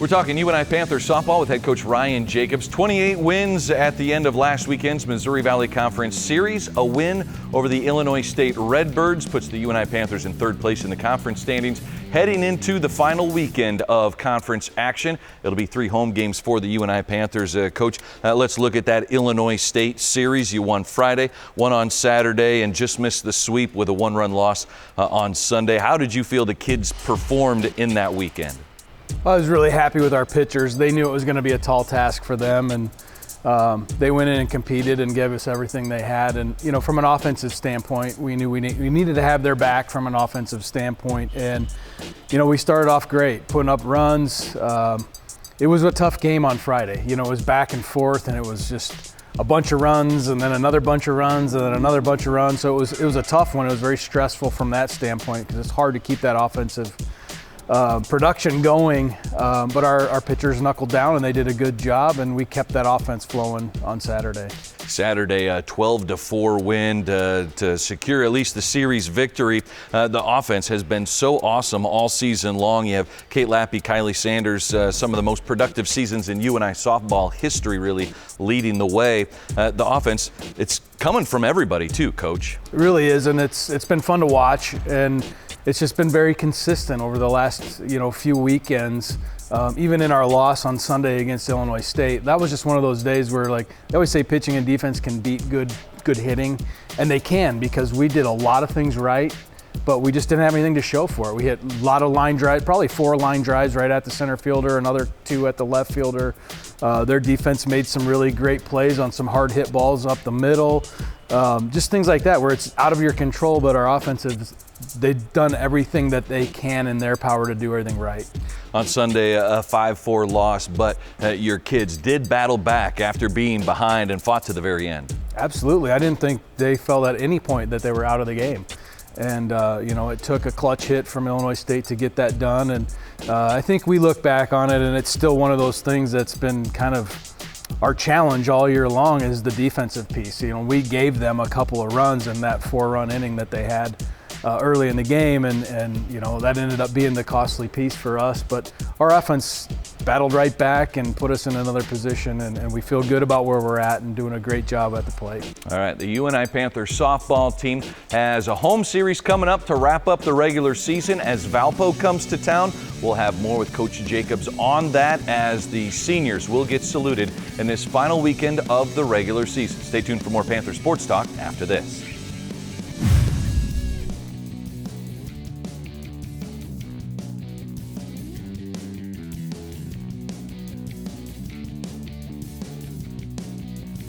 We're talking UNI Panther Softball with head coach Ryan Jacobs. 28 wins at the end of last weekend's Missouri Valley Conference Series. A win over the Illinois State Redbirds puts the UNI Panthers in third place in the conference standings, heading into the final weekend of conference action. It'll be 3 home games for the UNI Panthers. Coach, let's look at that Illinois State series. You won Friday, won on Saturday, and just missed the sweep with a 1-run loss on Sunday. How did you feel the kids performed in that weekend? I was really happy with our pitchers. They knew it was going to be a tall task for them, and they went in and competed and gave us everything they had. And, you know, from an offensive standpoint, we knew we needed to have their back from an offensive standpoint. And, you know, we started off great, putting up runs. It was a tough game on Friday. You know, it was back and forth, and it was just a bunch of runs and then another bunch of runs and then another bunch of runs. So it was a tough one. It was very stressful from that standpoint because it's hard to keep that offensive production going, but our pitchers knuckled down and they did a good job, and we kept that offense flowing on Saturday. Saturday, a 12-4 win to secure at least the series victory. The offense has been so awesome all season long. You have Kate Lappy, Kylie Sanders, some of the most productive seasons in UNI softball history, really leading the way. The offense, it's coming from everybody too, Coach. It really is, and it's been fun to watch, and it's just been very consistent over the last few weekends. Even in our loss on Sunday against Illinois State, that was just one of those days where, like they always say, pitching and defense can beat good hitting, and they can, because we did a lot of things right, but we just didn't have anything to show for it. We hit a lot of line drives, probably 4 line drives right at the center fielder, another 2 at the left fielder. Their defense made some really great plays on some hard hit balls up the middle. Just things like that where it's out of your control, but our offensive, they've done everything that they can in their power to do everything right. On Sunday, a 5-4 loss, but your kids did battle back after being behind and fought to the very end. Absolutely. I didn't think they felt at any point that they were out of the game. And, it took a clutch hit from Illinois State to get that done. And I think we look back on it, and it's still one of those things that's been kind of our challenge all year long is the defensive piece. We gave them a couple of runs in that 4-run inning that they had early in the game, and that ended up being the costly piece for us. But our offense battled right back and put us in another position, and we feel good about where we're at and doing a great job at the plate. All right, the UNI Panther softball team has a home series coming up to wrap up the regular season as Valpo comes to town. We'll have more with Coach Jacobs on that as the seniors will get saluted in this final weekend of the regular season. Stay tuned for more Panther Sports Talk after this.